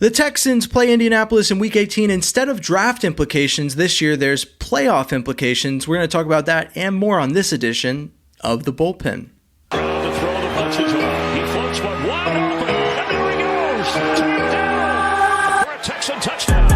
The Texans play Indianapolis in Week 18. Instead of draft implications this year, there's playoff implications. We're going to talk about that and more on this edition of The Bullpen. The throw, the punch is on. He floats one wide open, and there he goes. Touchdown for a Texan touchdown.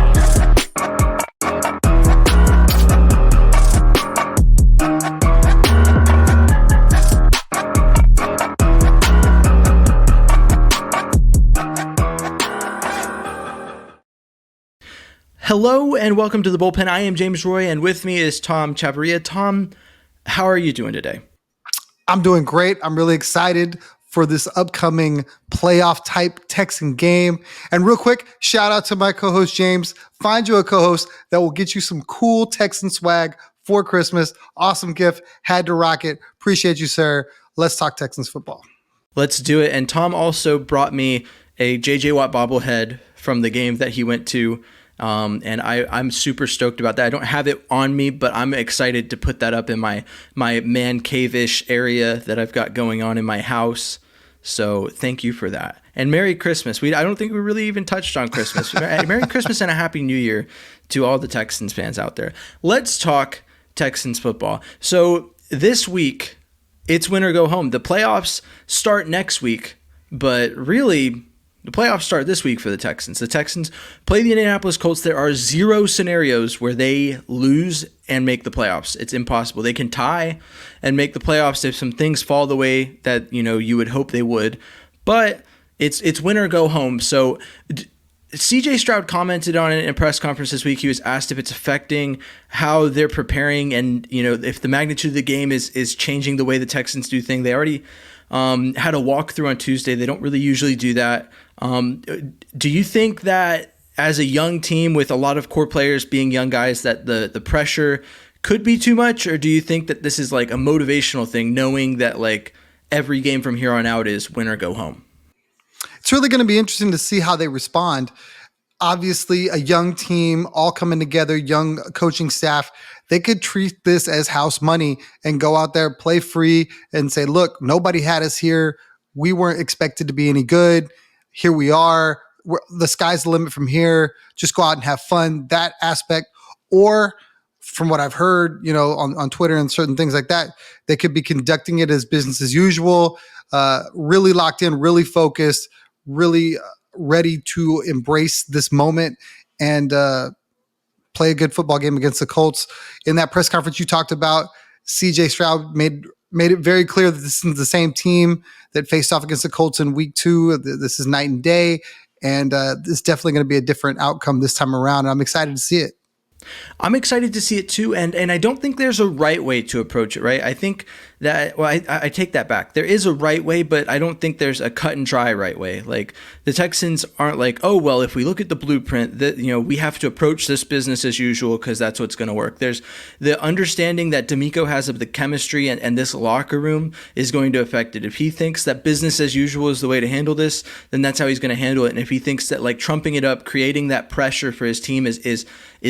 Hello and welcome to The Bullpen. I am James Roy, and with me is Tom Chavarria. Tom, how are you doing today? I'm doing great. I'm really excited for this upcoming playoff type Texan game. And real quick, shout out to my co-host James. Find you a co-host that will get you some cool Texan swag for Christmas. Awesome gift. Had to rock it. Appreciate you, sir. Let's talk Texans football. Let's do it. And Tom also brought me a J.J. Watt bobblehead from the game that he went to. And I'm super stoked about that. I don't have it on me, but I'm excited to put that up in my man cave-ish area that I've got going on in my house. So thank you for that. And Merry Christmas. I don't think we really even touched on Christmas. Merry Christmas and a Happy New Year to all the Texans fans out there. Let's talk Texans football. So this week, it's win or go home. The playoffs start next week, but really the playoffs start this week for the Texans. The Texans play the Indianapolis Colts. There are zero scenarios where they lose and make the playoffs. It's impossible. They can tie and make the playoffs if some things fall the way that you would hope they would. But it's win or go home. So CJ Stroud commented on it in a press conference this week. He was asked if it's affecting how they're preparing and if the magnitude of the game is changing the way the Texans do things. They already had a walkthrough on Tuesday. They don't really usually do that. Do you think that as a young team with a lot of core players being young guys that the pressure could be too much, or do you think that this is like a motivational thing, knowing that like every game from here on out is win or go home? It's really going to be interesting to see how they respond. Obviously, a young team all coming together, young coaching staff, they could treat this as house money and go out there, play free and say, look, nobody had us here. We weren't expected to be any good. Here we are. The sky's the limit from here. Just go out and have fun. That aspect. Or from what I've heard, on Twitter and certain things like that, they could be conducting it as business as usual, really locked in, really focused, really ready to embrace this moment and play a good football game against the Colts. In that press conference you talked about, CJ Stroud made it very clear that this is the same team that faced off against the Colts in week 2. This is night and day, and this is definitely going to be a different outcome this time around. And I'm excited to see it. I'm excited to see it too, and I don't think there's a right way to approach it, right? I think that, I take that back. There is a right way, but I don't think there's a cut and dry right way. Like the Texans aren't like, oh, well, if we look at the blueprint, that we have to approach this business as usual because that's what's going to work. There's the understanding that D'Amico has of the chemistry and this locker room is going to affect it. If he thinks that business as usual is the way to handle this, then that's how he's going to handle it. And if he thinks that like trumping it up, creating that pressure for his team is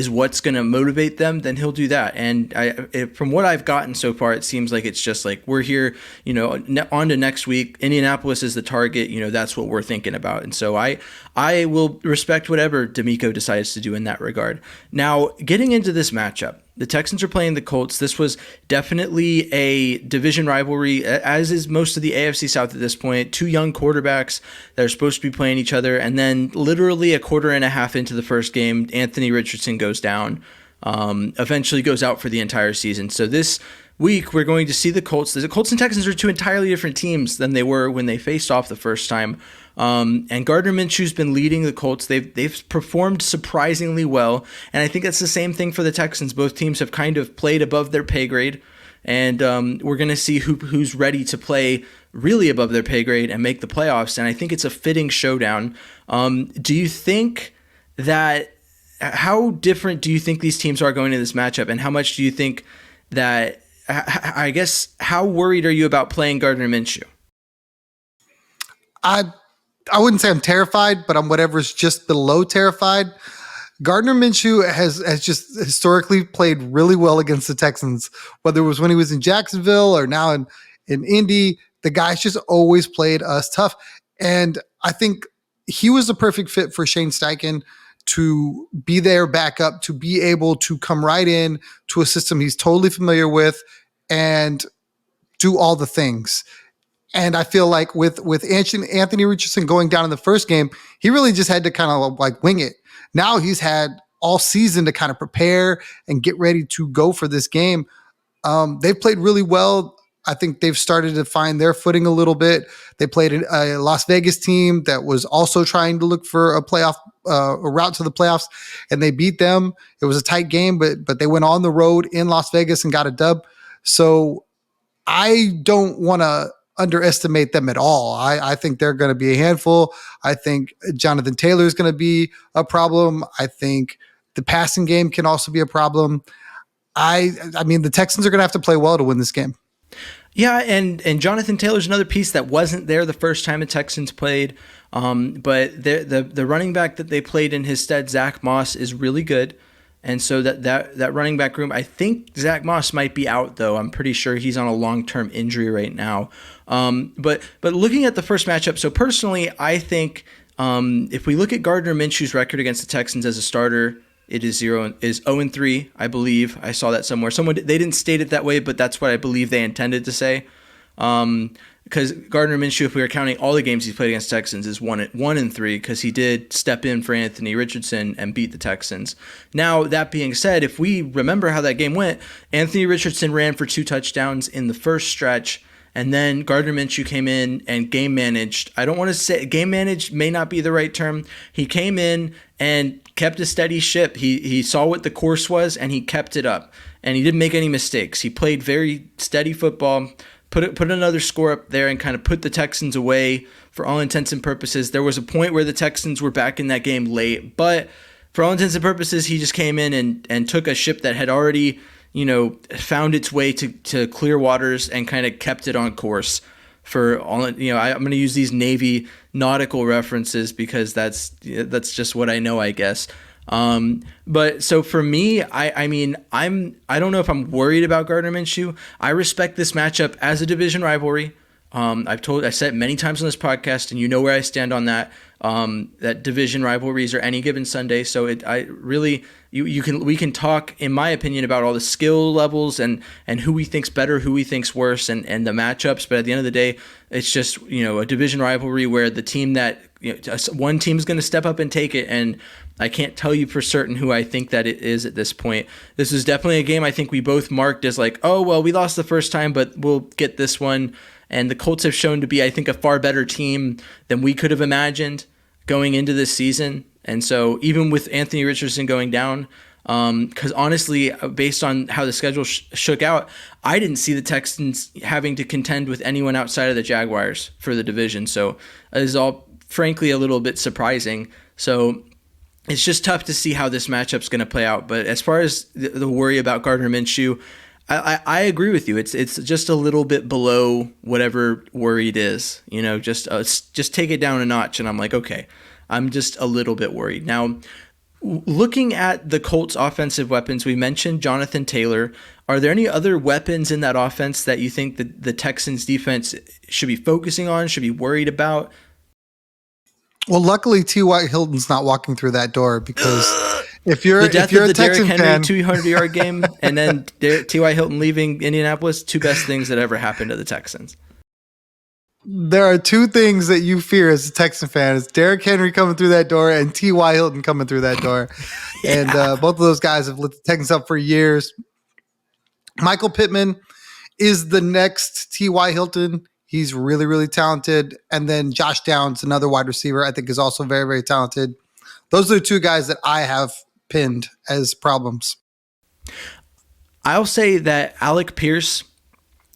what's going to motivate them, then he'll do that. And from what I've gotten so far, it seems like it's just like, we're here, on to next week. Indianapolis is the target. That's what we're thinking about. And so I will respect whatever D'Amico decides to do in that regard. Now, getting into this matchup, the Texans are playing the Colts. This was definitely a division rivalry, as is most of the AFC South at this point. Two young quarterbacks that are supposed to be playing each other. And then literally a quarter and a half into the first game, Anthony Richardson goes down, eventually goes out for the entire season. So this week, we're going to see the Colts. The Colts and Texans are two entirely different teams than they were when they faced off the first time. And Gardner Minshew's been leading the Colts. They've performed surprisingly well, and I think that's the same thing for the Texans. Both teams have kind of played above their pay grade, and we're going to see who's ready to play really above their pay grade and make the playoffs. And I think it's a fitting showdown. Do you think that? How different do you think these teams are going into this matchup, and how much do you think that? I guess, how worried are you about playing Gardner Minshew? I wouldn't say I'm terrified, but I'm whatever's just below terrified. Gardner Minshew has just historically played really well against the Texans, whether it was when he was in Jacksonville or now in Indy. The guy's just always played us tough. And I think he was the perfect fit for Shane Steichen to be their backup, to be able to come right in to a system he's totally familiar with and do all the things. And I feel like with Anthony Richardson going down in the first game, he really just had to kind of like wing it. Now he's had all season to kind of prepare and get ready to go for this game. They've played really well. I think they've started to find their footing a little bit. They played a Las Vegas team that was also trying to look for a playoff, a route to the playoffs, and they beat them. It was a tight game, but they went on the road in Las Vegas and got a dub. So I don't want to underestimate them at all. I think they're going to be a handful. I think Jonathan Taylor is going to be a problem. I think the passing game can also be a problem. I mean, the Texans are going to have to play well to win this game. Yeah, and Jonathan Taylor's another piece that wasn't there the first time the Texans played. But the running back that they played in his stead, Zach Moss, is really good. And so that running back room, I think Zach Moss might be out, though. I'm pretty sure he's on a long-term injury right now. But looking at the first matchup, so personally, I think if we look at Gardner Minshew's record against the Texans as a starter, it is 0-3, I believe. I saw that somewhere. They didn't state it that way, but that's what I believe they intended to say. Because Gardner Minshew, if we were counting all the games he's played against Texans, is 1-3 because he did step in for Anthony Richardson and beat the Texans. Now, that being said, if we remember how that game went, Anthony Richardson ran for 2 touchdowns in the first stretch, and then Gardner Minshew came in and game managed. I don't want to say game managed may not be the right term. He came in and kept a steady ship. He saw what the course was and he kept it up. And he didn't make any mistakes. He played very steady football, put another score up there and kind of put the Texans away for all intents and purposes. There was a point where the Texans were back in that game late, but for all intents and purposes, he just came in and took a ship that had already, found its way to clear waters and kind of kept it on course for all. I'm going to use these Navy nautical references because that's just what I know, I guess. But so for me, I don't know if I'm worried about Gardner Minshew. I respect this matchup as a division rivalry. I said it many times on this podcast, and you know where I stand on that. That division rivalries are any given Sunday. So we can talk, in my opinion, about all the skill levels and who we think's better, who we think's worse, and the matchups. But at the end of the day, it's just a division rivalry where the team that one team is going to step up and take it. And I can't tell you for certain who I think that it is at this point. This is definitely a game I think we both marked as like, oh well, we lost the first time, but we'll get this one. And the Colts have shown to be, I think, a far better team than we could have imagined going into this season. And so even with Anthony Richardson going down, because honestly, based on how the schedule shook out, I didn't see the Texans having to contend with anyone outside of the Jaguars for the division. So it is all, frankly, a little bit surprising. So it's just tough to see how this matchup's going to play out. But as far as the worry about Gardner Minshew, I agree with you. It's just a little bit below whatever worried is. Just take it down a notch, and I'm like, okay, I'm just a little bit worried. Now, looking at the Colts' offensive weapons, we mentioned Jonathan Taylor. Are there any other weapons in that offense that you think that the Texans' defense should be focusing on, should be worried about? Well, luckily, T.Y. Hilton's not walking through that door because if you're the death if you're of the a Texan Derrick Henry fan, 200-yard game, and then T.Y. Hilton leaving Indianapolis, two best things that ever happened to the Texans. there are two things that you fear as a Texan fan: it's Derrick Henry coming through that door and T.Y. Hilton coming through that door. And both of those guys have lit the Texans up for years. Michael Pittman is the next T.Y. Hilton. He's really, really talented. And then Josh Downs, another wide receiver, I think is also very, very talented. Those are the two guys that I have pinned as problems. I'll say that Alec Pierce,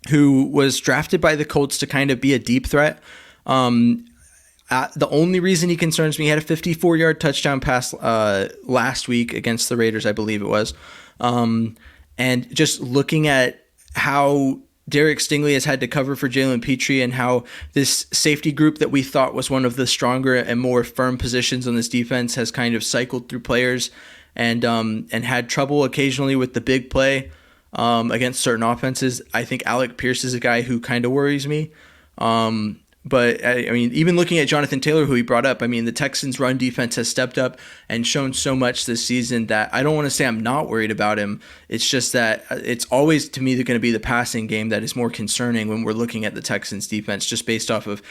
who was drafted by the Colts to kind of be a deep threat, the only reason he concerns me, he had a 54-yard touchdown pass last week against the Raiders, I believe it was. And just looking at how Derek Stingley has had to cover for Jalen Petrie and how this safety group that we thought was one of the stronger and more firm positions on this defense has kind of cycled through players and had trouble occasionally with the big play against certain offenses. I think Alec Pierce is a guy who kind of worries me. But I mean, even looking at Jonathan Taylor, who he brought up, I mean, the Texans' run defense has stepped up and shown so much this season that I don't want to say I'm not worried about him. It's just that it's always, to me, going to be the passing game that is more concerning when we're looking at the Texans' defense, just based off of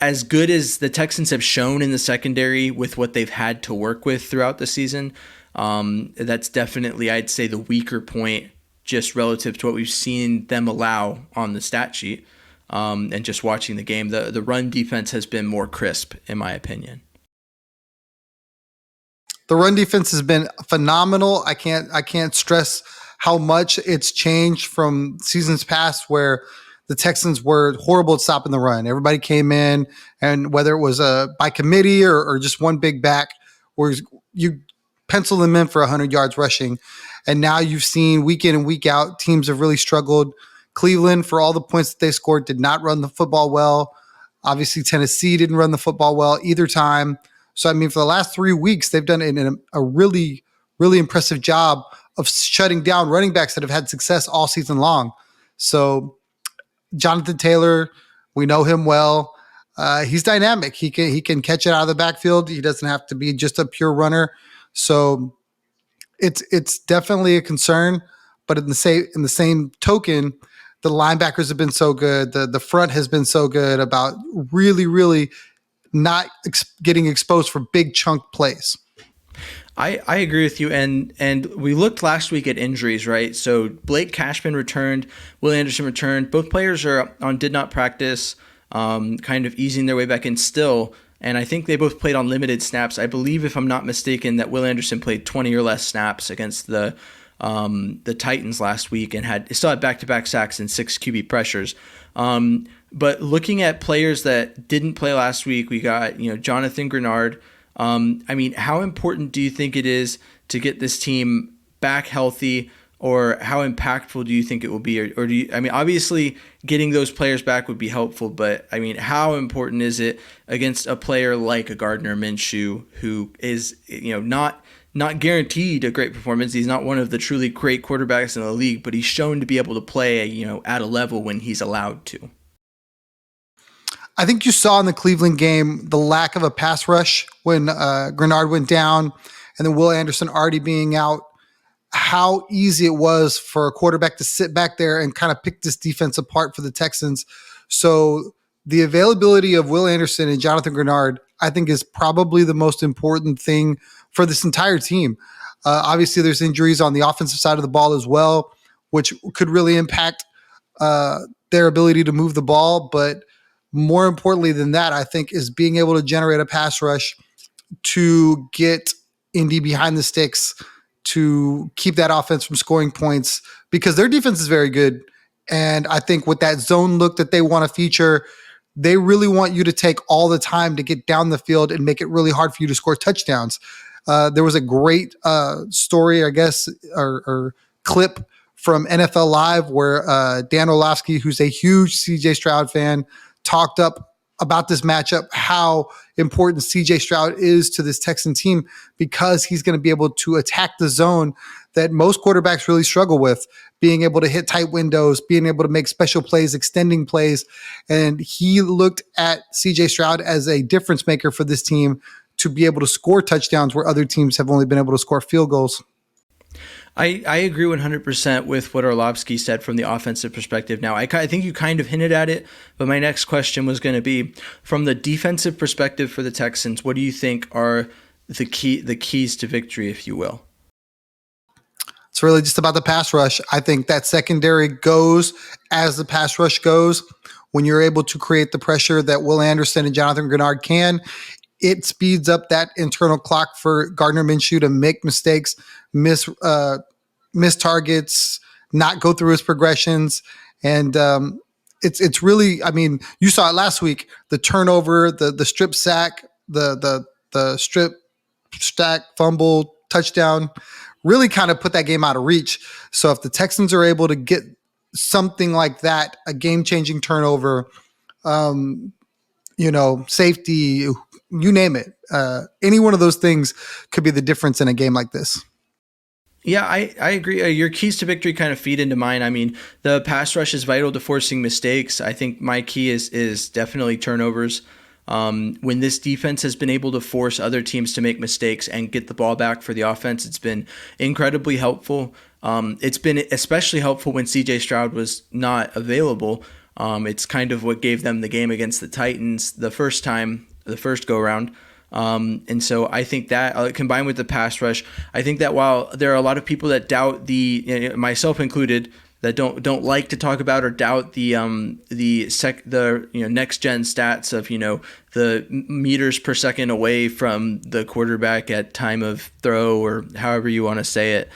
as good as the Texans have shown in the secondary with what they've had to work with throughout the season. That's definitely, I'd say, the weaker point just relative to what we've seen them allow on the stat sheet. And just watching the game, the run defense has been more crisp, in my opinion. The run defense has been phenomenal. I can't stress how much it's changed from seasons past where the Texans were horrible at stopping the run. Everybody came in, and whether it was by committee or just one big back, where you pencil them in for 100 yards rushing. And now you've seen week in and week out, teams have really struggled. Cleveland, for all the points that they scored, did not run the football well. Obviously, Tennessee didn't run the football well either time. So, I mean, for the last 3 weeks, they've done a really, really impressive job of shutting down running backs that have had success all season long. So, Jonathan Taylor, we know him well. He's dynamic. He can catch it out of the backfield. He doesn't have to be just a pure runner. So, it's definitely a concern. But in the same token, the linebackers have been so good. The front has been so good about really, really not getting exposed for big chunk plays. I agree with you. And we looked last week at injuries, right? So Blake Cashman returned, Will Anderson returned. Both players are on did not practice, kind of easing their way back in still. And I think they both played on limited snaps. I believe, if I'm not mistaken, that Will Anderson played 20 or less snaps against the Titans last week and still had back-to-back sacks and 6 QB pressures. But looking at players that didn't play last week, we got Jonathan Grenard. I mean, how important do you think it is to get this team back healthy, or how impactful do you think it will be? Or do you? I mean, obviously, getting those players back would be helpful, but I mean, how important is it against a player like a Gardner Minshew, who is not guaranteed a great performance? He's not one of the truly great quarterbacks in the league, but he's shown to be able to play, at a level when he's allowed to. I think you saw in the Cleveland game the lack of a pass rush when Grenard went down, and then Will Anderson already being out, how easy it was for a quarterback to sit back there and kind of pick this defense apart for the Texans. So the availability of Will Anderson and Jonathan Grenard, I think, is probably the most important thing for this entire team. Obviously, there's injuries on the offensive side of the ball as well, which could really impact their ability to move the ball. But more importantly than that, I think, is being able to generate a pass rush to get Indy behind the sticks, to keep that offense from scoring points, because their defense is very good. And I think with that zone look that they want to feature, they really want you to take all the time to get down the field and make it really hard for you to score touchdowns. There was a great story, I guess, or clip from NFL Live where Dan Orlovsky, who's a huge CJ Stroud fan, talked up about this matchup, how important CJ Stroud is to this Texan team, because he's going to be able to attack the zone that most quarterbacks really struggle with, being able to hit tight windows, being able to make special plays, extending plays. And he looked at CJ Stroud as a difference maker for this team to be able to score touchdowns where other teams have only been able to score field goals. I agree 100% with what Orlovsky said from the offensive perspective. Now, I think you kind of hinted at it, but my next question was going to be, from the defensive perspective for the Texans, what do you think are the keys to victory, if you will? It's really just about the pass rush. I think that secondary goes as the pass rush goes. When you're able to create the pressure that Will Anderson and Jonathan Grenard can, it speeds up that internal clock for Gardner Minshew to make mistakes, miss targets, not go through his progressions. And it's really, I mean, you saw it last week, the turnover, the strip sack, the strip stack, fumble, touchdown, really kind of put that game out of reach. So if the Texans are able to get something like that, a game-changing turnover, safety, you name it, any one of those things could be the difference in a game like this. Yeah, I agree. Your keys to victory kind of feed into mine. I mean, the pass rush is vital to forcing mistakes. I think my key is definitely turnovers. When this defense has been able to force other teams to make mistakes and get the ball back for the offense, it's been incredibly helpful. It's been especially helpful when CJ Stroud was not available. It's kind of what gave them the game against the Titans the first go around. And so I think that combined with the pass rush, I think that while there are a lot of people that doubt myself included, that don't like to talk about or doubt the next gen stats of the meters per second away from the quarterback at time of throw or however you want to say it.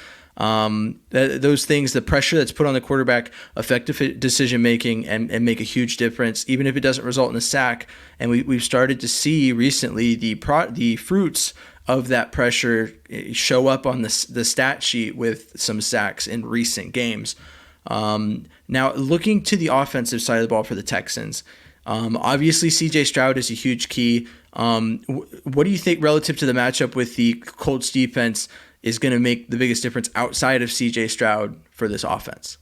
Those things, the pressure that's put on the quarterback, effective decision making and make a huge difference, even if it doesn't result in a sack. And we've started to see recently the fruits of that pressure show up on the stat sheet with some sacks in recent games. Now, looking to the offensive side of the ball for the Texans, obviously CJ Stroud is a huge key. What do you think relative to the matchup with the Colts defense is going to make the biggest difference outside of CJ Stroud for this offense?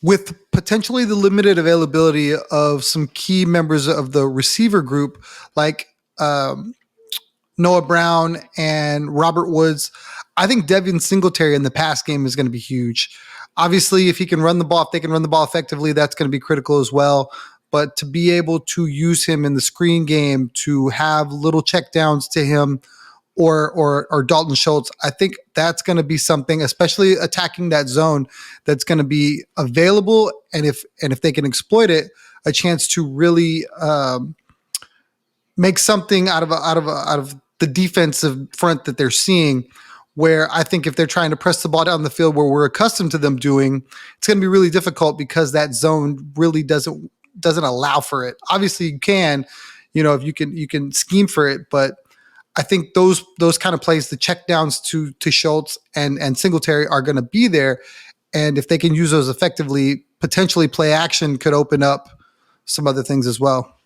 With potentially the limited availability of some key members of the receiver group, like Noah Brown and Robert Woods, I think Devin Singletary in the pass game is going to be huge. Obviously, if he can run the ball, if they can run the ball effectively, that's going to be critical as well. But to be able to use him in the screen game, to have little checkdowns to him, or Dalton Schultz, I think that's going to be something, especially attacking that zone, that's going to be available. And if they can exploit it, a chance to really make something out of the defensive front that they're seeing. Where I think if they're trying to press the ball down the field where we're accustomed to them doing, it's going to be really difficult because that zone really doesn't allow for it. Obviously, you can, if you can scheme for it, but I think those kind of plays, the checkdowns to Schultz and Singletary are going to be there, and if they can use those effectively, potentially play action could open up some other things as well.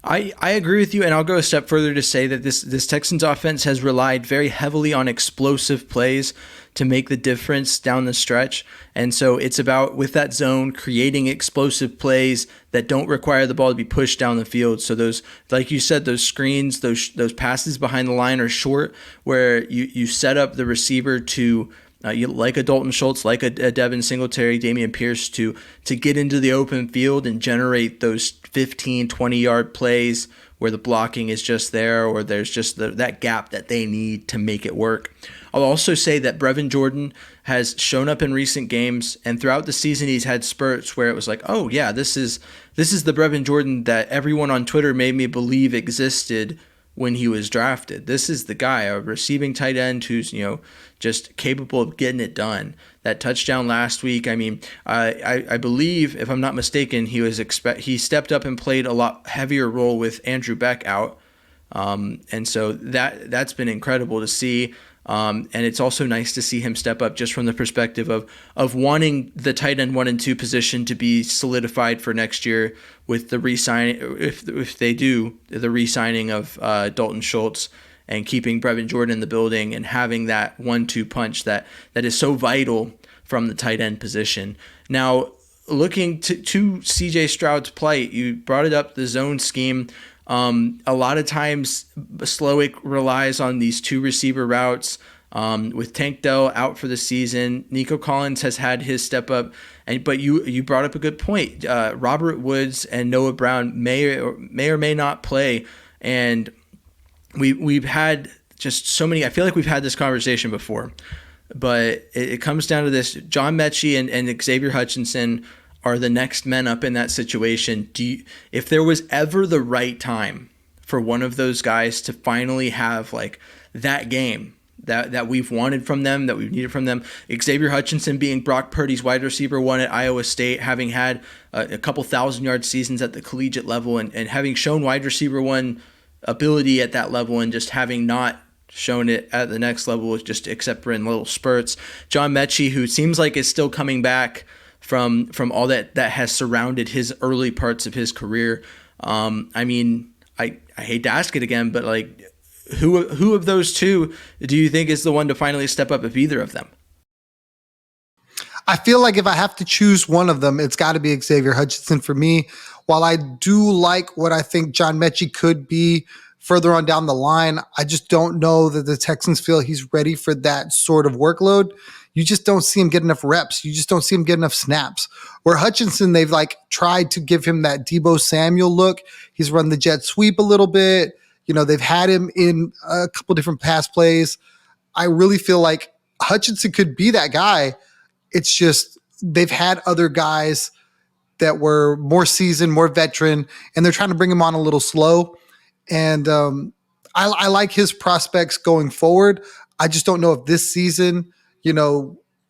I agree with you, and I'll go a step further to say that this Texans offense has relied very heavily on explosive plays to make the difference down the stretch. And so it's about, with that zone, creating explosive plays that don't require the ball to be pushed down the field. So those, like you said, those screens, those passes behind the line are short, where you set up the receiver to like a Dalton Schultz, like a Devin Singletary, Dameon Pierce, to get into the open field and generate those 15, 20-yard plays where the blocking is just there, or there's just that gap that they need to make it work. I'll also say that Brevin Jordan has shown up in recent games, and throughout the season he's had spurts where it was like, oh yeah, this is the Brevin Jordan that everyone on Twitter made me believe existed when he was drafted. This is the guy, a receiving tight end who's, just capable of getting it done. That touchdown last week, I mean, I believe, if I'm not mistaken, he stepped up and played a lot heavier role with Andrew Beck out. And so that's been incredible to see. And it's also nice to see him step up just from the perspective of wanting the tight end 1 and 2 position to be solidified for next year with the re-signing, if they do, the re-signing of Dalton Schultz and keeping Brevin Jordan in the building and having that 1-2 punch that is so vital from the tight end position. Now, looking to CJ Stroud's plight, you brought it up, the zone scheme. A lot of times Slowick relies on these 2 receiver routes. With Tank Dell out for the season, Nico Collins has had his step up, but you brought up a good point. Robert Woods and Noah Brown may or may not play, and we've had just so many. I feel like we've had this conversation before, but it comes down to this: John Mechie and Xavier Hutchinson are the next men up in that situation. If there was ever the right time for one of those guys to finally have like that game that we've wanted from them, that we've needed from them, Xavier Hutchinson being Brock Purdy's wide receiver 1 at Iowa State, having had a couple 1,000-yard seasons at the collegiate level, and having shown wide receiver 1 ability at that level, and just having not shown it at the next level, just except for in little spurts. John Mechie, who seems like is still coming back from all that has surrounded his early parts of his career. I mean, I hate to ask it again, but like, who of those two do you think is the one to finally step up, if either of them? I feel like if I have to choose one of them, it's got to be Xavier Hutchinson for me. While I do like what I think John Mechie could be further on down the line, I just don't know that the Texans feel he's ready for that sort of workload. You just don't see him get enough reps. You just don't see him get enough snaps. Where Hutchinson, they've like tried to give him that Deebo Samuel look. He's run the jet sweep a little bit. They've had him in a couple different pass plays. I really feel like Hutchinson could be that guy. It's just they've had other guys that were more seasoned, more veteran, and they're trying to bring him on a little slow. And I like his prospects going forward. I just don't know if this season,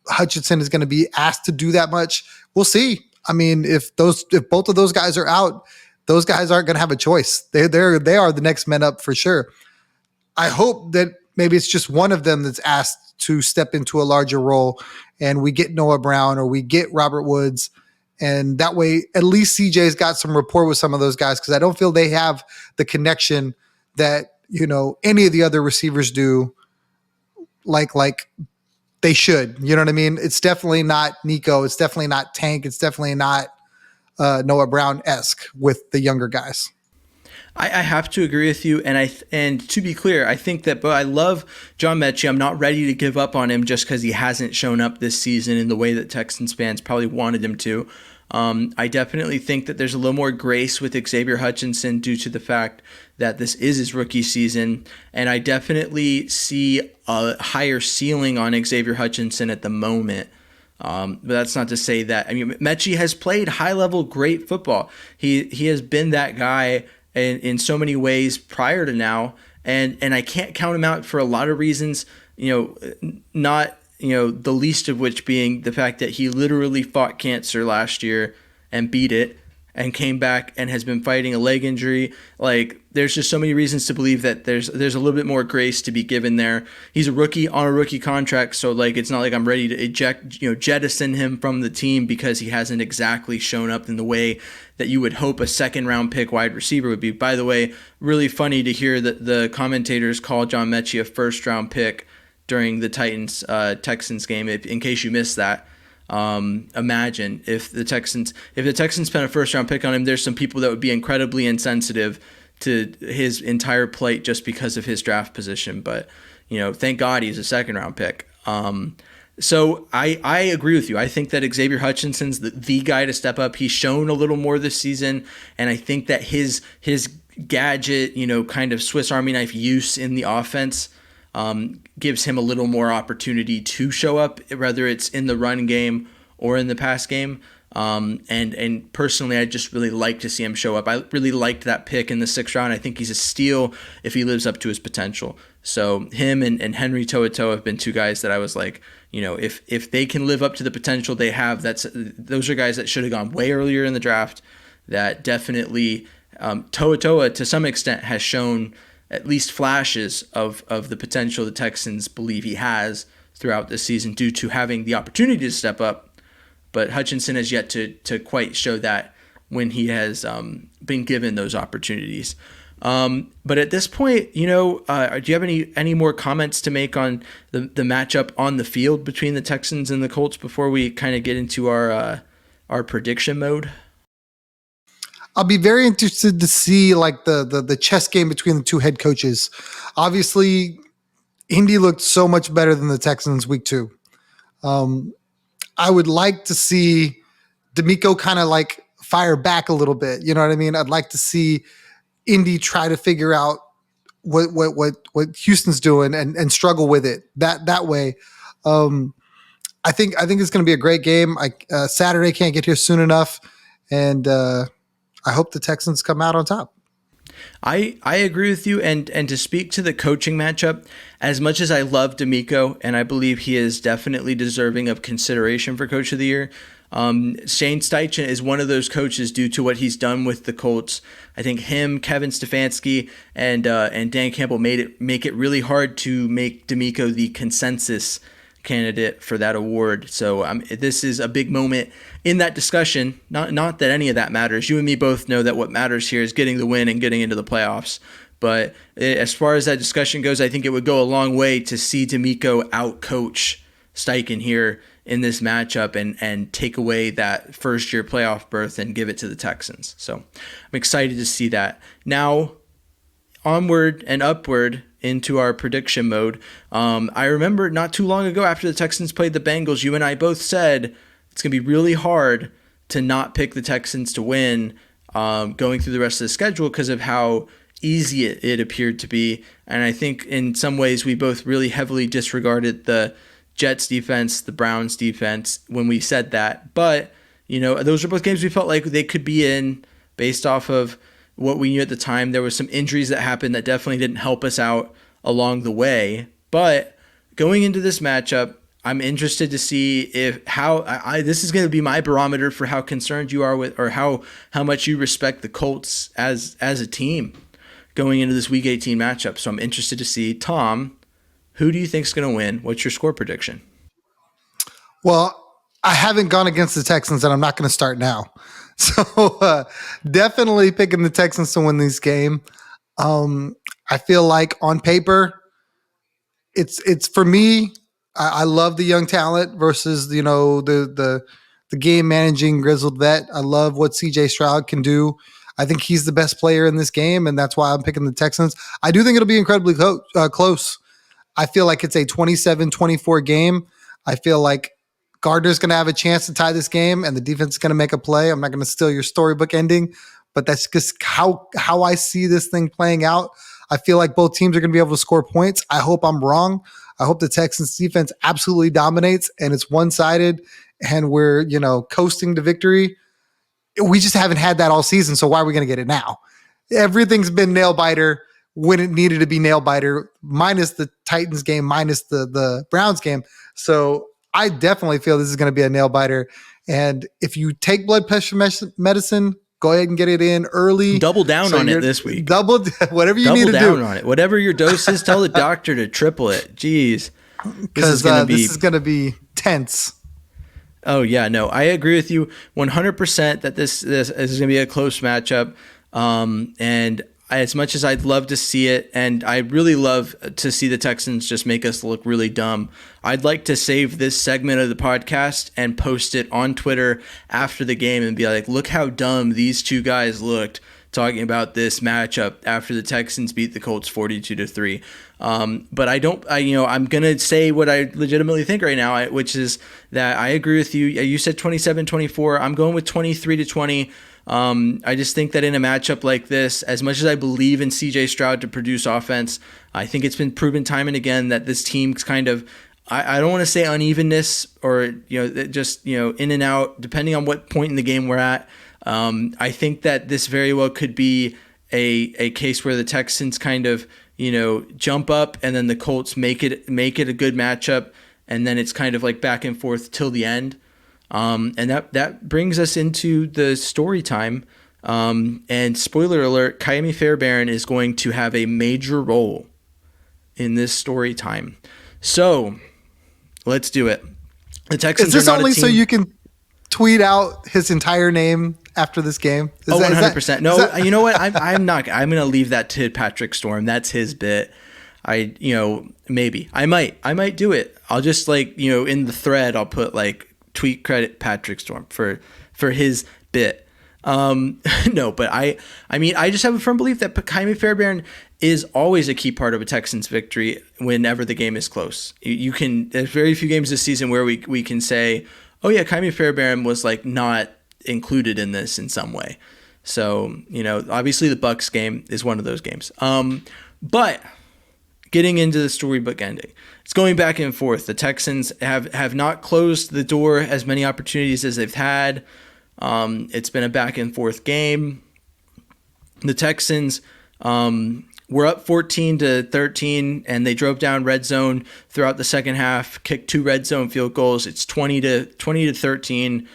Hutchinson is going to be asked to do that much. We'll see. I mean, if both of those guys are out, those guys aren't going to have a choice. They are the next men up for sure. I hope that maybe it's just one of them that's asked to step into a larger role, and we get Noah Brown or we get Robert Woods. And that way, at least CJ's got some rapport with some of those guys, because I don't feel they have the connection that, any of the other receivers do like they should. You know what I mean? It's definitely not Nico. It's definitely not Tank. It's definitely not Noah Brown-esque with the younger guys. I have to agree with you, and to be clear, I think that, but I love John Mechie. I'm not ready to give up on him just because he hasn't shown up this season in the way that Texans fans probably wanted him to. I definitely think that there's a little more grace with Xavier Hutchinson due to the fact that this is his rookie season, and I definitely see a higher ceiling on Xavier Hutchinson at the moment. But that's not to say that, Mechie has played high-level great football. He has been that guy in so many ways prior to now, and I can't count him out for a lot of reasons, not the least of which being the fact that he literally fought cancer last year and beat it and came back and has been fighting a leg injury. Like, there's just so many reasons to believe that there's a little bit more grace to be given there. He's a rookie on a rookie contract, so like it's not like I'm ready to jettison him from the team because he hasn't exactly shown up in the way that you would hope a second round pick wide receiver would be. By the way, really funny to hear that the commentators call John Mechie a first round pick during the Texans game. In case you missed that. Imagine if the Texans spent a first round pick on him. There's some people that would be incredibly insensitive to his entire plight just because of his draft position. But thank God he's a second round pick. So I agree with you. I think that Xavier Hutchinson's the guy to step up. He's shown a little more this season, and I think that his gadget, kind of Swiss Army knife use in the offense gives him a little more opportunity to show up, whether it's in the run game or in the pass game. And personally, I just really like to see him show up. I really liked that pick in the 6th round. I think he's a steal if he lives up to his potential. So him and Henry To'oTo'o have been two guys that I was like, if they can live up to the potential they have, those are guys that should have gone way earlier in the draft. That definitely To'oTo'o to some extent has shown at least flashes of the potential the Texans believe he has throughout this season due to having the opportunity to step up. But Hutchinson has yet to quite show that when he has been given those opportunities. But at this point, do you have any more comments to make on the matchup on the field between the Texans and the Colts before we kind of get into our prediction mode? I'll be very interested to see like the chess game between the two head coaches. Obviously, Indy looked so much better than the Texans week 2. I would like to see D'Amico kind of like fire back a little bit. You know what I mean? I'd like to see Indy try to figure out what Houston's doing and struggle with it that way. I think it's going to be a great game. Saturday can't get here soon enough, and I hope the Texans come out on top. I agree with you, and to speak to the coaching matchup, as much as I love D'Amico, and I believe he is definitely deserving of consideration for Coach of the Year, Shane Steichen is one of those coaches due to what he's done with the Colts. I think him, Kevin Stefanski, and Dan Campbell make it really hard to make D'Amico the consensus candidate for that award. So this is a big moment in that discussion. Not that any of that matters. You and me both know that what matters here is getting the win and getting into the playoffs. But as far as that discussion goes, I think it would go a long way to see D'Amico outcoach Steichen here in this matchup and take away that first-year playoff berth and give it to the Texans. So I'm excited to see that. Now, onward and upward into our prediction mode. I remember not too long ago after the Texans played the Bengals, you and I both said it's going to be really hard to not pick the Texans to win going through the rest of the schedule because of how easy it appeared to be. And I think in some ways we both really heavily disregarded the Jets defense, the Browns defense when we said that. But, those are both games we felt like they could be in based off of what we knew at the time. There was some injuries that happened that definitely didn't help us out along the way. But going into this matchup, I'm interested to see how this is going to be my barometer for how concerned you are with, or how much you respect the Colts as a team going into this Week 18 matchup. So I'm interested to see, Tom, who do you think is going to win? What's your score prediction? Well, I haven't gone against the Texans, and I'm not going to start now. So definitely picking the Texans to win this game. I feel like on paper, it's for me. I love the young talent versus the game managing grizzled vet. I love what CJ Stroud can do. I think he's the best player in this game, and that's why I'm picking the Texans. I do think it'll be incredibly close. I feel like it's a 27-24 game. I feel like Gardner's going to have a chance to tie this game, and the defense is going to make a play. I'm not going to steal your storybook ending, but that's just how I see this thing playing out. I feel like both teams are going to be able to score points. I hope I'm wrong. I hope the Texans defense absolutely dominates and it's one-sided and we're, coasting to victory. We just haven't had that all season, so why are we going to get it now? Everything's been nail-biter when it needed to be nail-biter, minus the Titans game, minus the Browns game. So I definitely feel this is going to be a nail-biter. And if you take blood pressure medicine, go ahead and get it in early. Double down on it this week. Whatever you need to do. Double down on it. Whatever your dose is, tell the doctor to triple it. Jeez. Because this is going to be tense. Oh, yeah. No, I agree with you 100% that this is going to be a close matchup. And as much as I'd love to see it, and I really love to see the Texans just make us look really dumb, I'd like to save this segment of the podcast and post it on Twitter after the game and be like, look how dumb these two guys looked talking about this matchup after the Texans beat the Colts 42-3. But I'm going to say what I legitimately think right now, which is that I agree with you. You said 27-24. I'm going with 23-20. I just think that in a matchup like this, as much as I believe in CJ Stroud to produce offense, I think it's been proven time and again that this team's kind of, I don't want to say unevenness or, just, in and out, depending on what point in the game we're at. I think that this very well could be a case where the Texans kind of, jump up and then the Colts make it a good matchup. And then it's kind of like back and forth till the end. And that brings us into the story time. And spoiler alert, Ka'imi Fairbairn is going to have a major role in this story time. So let's do it. The Texans is this are not only a team. So you can tweet out his entire name after this game? 100%. No, you know what? I'm not. I'm going to leave that to Patrick Storm. That's his bit. Maybe I might do it. I'll just in the thread, I'll put tweet credit Patrick Storm for his bit. No, but I just have a firm belief that Ka'imi Fairbairn is always a key part of a Texans victory whenever the game is close. There's very few games this season where we can say, oh yeah, Ka'imi Fairbairn was not included in this in some way. So, obviously the Bucks game is one of those games. But getting into the storybook ending, it's going back and forth. The Texans have not closed the door as many opportunities as they've had. It's been a back and forth game. The Texans were up 14-13, and they drove down red zone throughout the second half, kicked 2 red zone field goals. It's 20-13,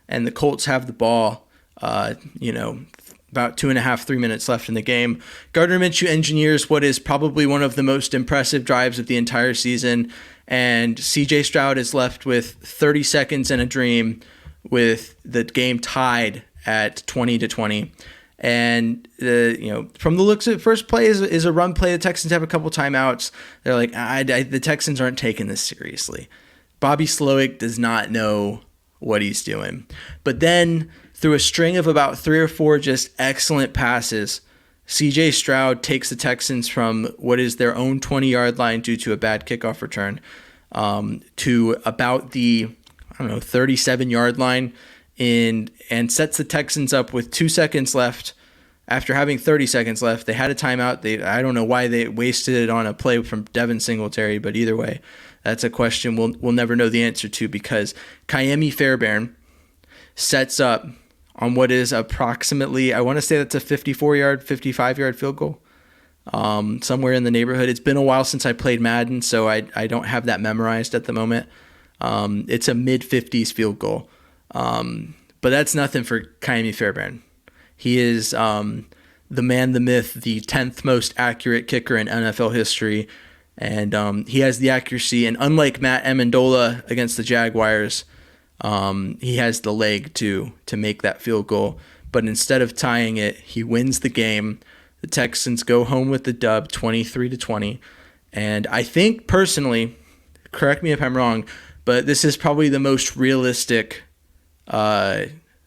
and the Colts have the ball. About 2.5-3 minutes left in the game. Gardner Minshew engineers what is probably one of the most impressive drives of the entire season, and CJ Stroud is left with 30 seconds and a dream with the game tied at 20-20. And from the looks of it, first play is a run play. The Texans have a couple timeouts. They're like, the Texans aren't taking this seriously. Bobby Slowick does not know what he's doing. But then through a string of about 3 or 4 just excellent passes, CJ Stroud takes the Texans from what is their own 20-yard line due to a bad kickoff return to about the 37-yard line and sets the Texans up with 2 seconds left. After having 30 seconds left, they had a timeout. I don't know why they wasted it on a play from Devin Singletary, but either way, that's a question we'll never know the answer to, because Ka'imi Fairbairn sets up on what is approximately, I want to say that's a 55-yard field goal, somewhere in the neighborhood. It's been a while since I played Madden, so I don't have that memorized at the moment. It's a mid-50s field goal, but that's nothing for Ka'imi Fairbairn. He is the man, the myth, the 10th most accurate kicker in NFL history, and he has the accuracy. And unlike Matt Amendola against the Jaguars, he has the leg to make that field goal. But instead of tying it, he wins the game. The Texans go home with the dub, 23-20. And I think personally, correct me if I'm wrong, but this is probably the most realistic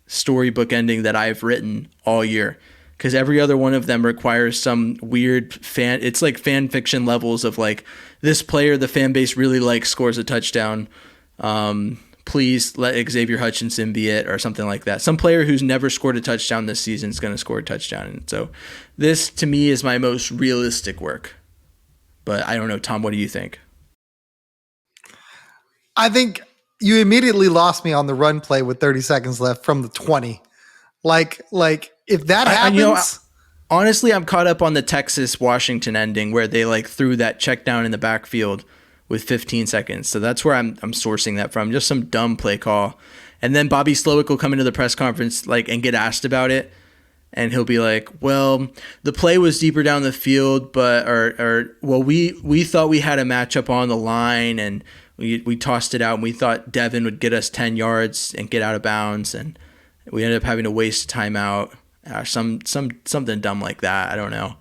storybook ending that I've written all year, because every other one of them requires some weird it's like fan fiction levels of like, this player the fan base really likes scores a touchdown, please let Xavier Hutchinson be it, or something like that. Some player who's never scored a touchdown this season is going to score a touchdown. And so this to me is my most realistic work, but I don't know, Tom, what do you think? I think you immediately lost me on the run play with 30 seconds left from the 20. Like if that happens, honestly, I'm caught up on the Texas-Washington ending where they like threw that check down in the backfield with 15 seconds. So that's where I'm sourcing that from. Just some dumb play call. And then Bobby Slowick will come into the press conference and get asked about it. And he'll be like, well, the play was deeper down the field, but we thought we had a matchup on the line, and we tossed it out, and we thought Devin would get us 10 yards and get out of bounds, and we ended up having to waste a timeout. Something dumb like that. I don't know.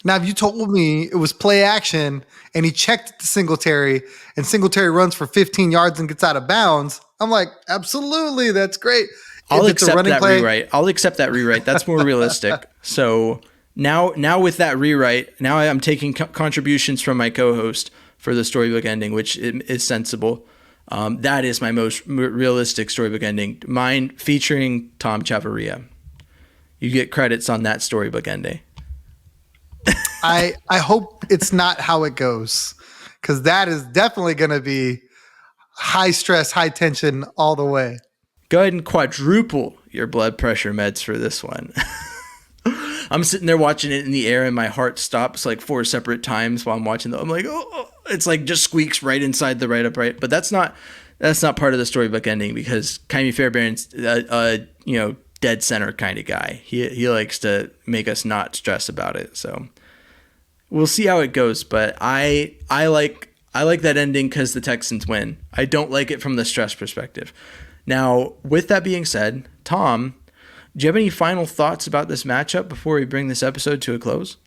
Now, if you told me it was play action and he checked it to Singletary and Singletary runs for 15 yards and gets out of bounds, I'm like, absolutely, that's great. I'll accept that rewrite. I'll accept that rewrite. That's more realistic. So now with that rewrite, now I'm taking contributions from my co-host for the storybook ending, which is sensible. That is my most realistic storybook ending. Mine featuring Tom Chavarria. You get credits on that storybook ending. I hope it's not how it goes, because that is definitely going to be high stress, high tension all the way. Go ahead and quadruple your blood pressure meds for this one. I'm sitting there watching it in the air, and my heart stops like 4 separate times while I'm watching I'm like, oh, it's like just squeaks right inside the right upright. But that's not part of the storybook ending, because Ka'imi Fairbairn's dead center kind of guy. He likes to make us not stress about it. So we'll see how it goes. But I like that ending because the Texans win. I don't like it from the stress perspective. Now, with that being said, Tom, do you have any final thoughts about this matchup before we bring this episode to a close?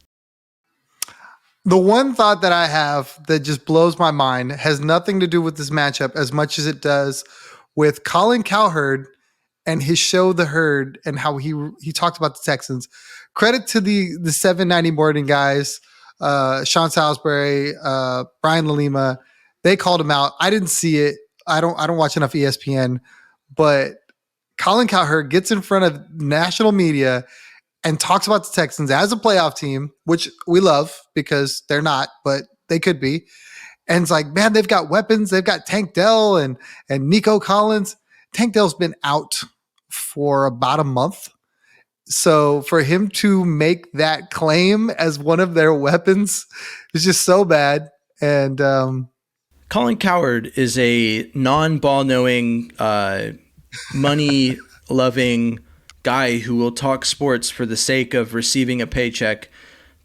The one thought that I have that just blows my mind has nothing to do with this matchup as much as it does with Colin Cowherd and his show, The Herd, and how he talked about the Texans. Credit to the 790 Morning guys, Sean Salisbury, Brian Lalima. They called him out. I didn't see it. I don't watch enough ESPN, but Colin Cowherd gets in front of national media and talks about the Texans as a playoff team, which we love because they're not, but they could be. And it's like, man, they've got weapons. They've got Tank Dell and Nico Collins. Tank Dell's been out for about a month. So for him to make that claim as one of their weapons is just so bad. And Colin Cowherd is a non-ball knowing, money loving guy who will talk sports for the sake of receiving a paycheck.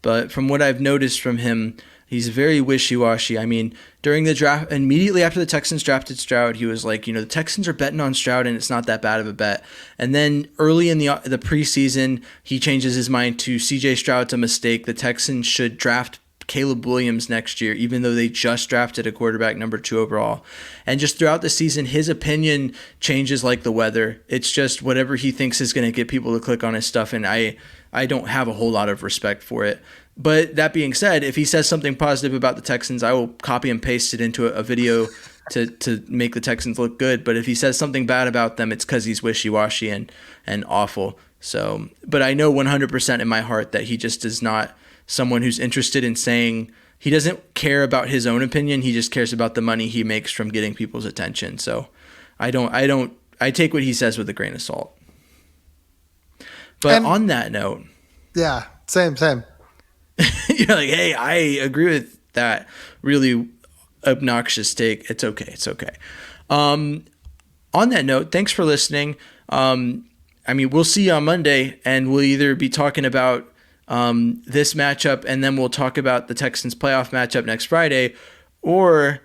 But from what I've noticed from him, He's very wishy-washy. I mean, during the draft, immediately after the Texans drafted Stroud, he was like, the Texans are betting on Stroud and it's not that bad of a bet. And then early in the preseason, he changes his mind to CJ Stroud's a mistake. The Texans should draft Caleb Williams next year, even though they just drafted a quarterback number 2 overall. And just throughout the season, his opinion changes like the weather. It's just whatever he thinks is going to get people to click on his stuff. And I don't have a whole lot of respect for it. But that being said, if he says something positive about the Texans, I will copy and paste it into a video to make the Texans look good. But if he says something bad about them, it's because he's wishy-washy and awful. So, but I know 100% in my heart that he just is not someone who's interested in saying, he doesn't care about his own opinion. He just cares about the money he makes from getting people's attention. So I take what he says with a grain of salt. But on that note, yeah, same. You're like, hey, I agree with that really obnoxious take. It's okay. On that note, thanks for listening. We'll see you on Monday, and we'll either be talking about this matchup, and then we'll talk about the Texans playoff matchup next Friday, or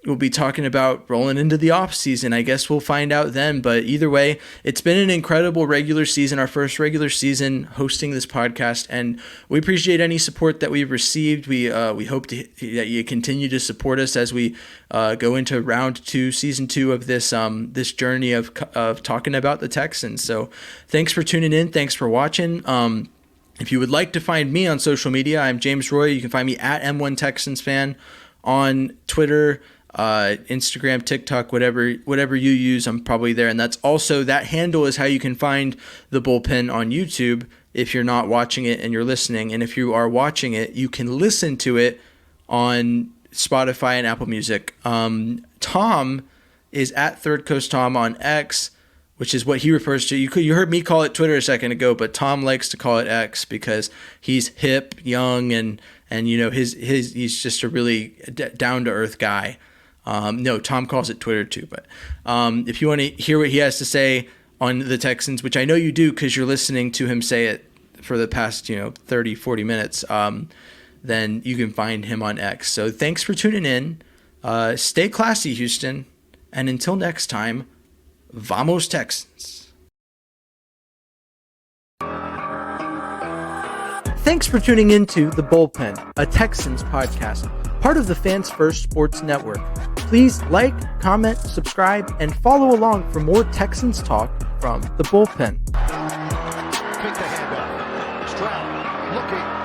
we'll be talking about rolling into the off season. I guess we'll find out then. But either way, it's been an incredible regular season, our first regular season hosting this podcast, and we appreciate any support that we've received. We hope that you continue to support us as we go into round 2, season 2 of this this journey of talking about the Texans. So thanks for tuning in. Thanks for watching. If you would like to find me on social media, I'm James Roy. You can find me at M1 Texans Fan on Twitter, Instagram, TikTok, whatever you use, I'm probably there. And that's also, that handle is how you can find the Bullpen on YouTube if you're not watching it and you're listening. And if you are watching it, you can listen to it on Spotify and Apple Music. Tom is at Third Coast Tom on X, which is what he refers to. You heard me call it Twitter a second ago, but Tom likes to call it X because he's hip, young, and he's just a really down to earth guy. No, Tom calls it Twitter too. But if you want to hear what he has to say on the Texans, which I know you do because you're listening to him say it for the past 30, 40 minutes, then you can find him on X. So thanks for tuning in. Stay classy, Houston. And until next time, Vamos Texans. Thanks for tuning into The Bullpen, a Texans podcast, part of the Fans First Sports Network. Please like, comment, subscribe, and follow along for more Texans talk from The Bullpen. Kick the handoff. Stroud looking.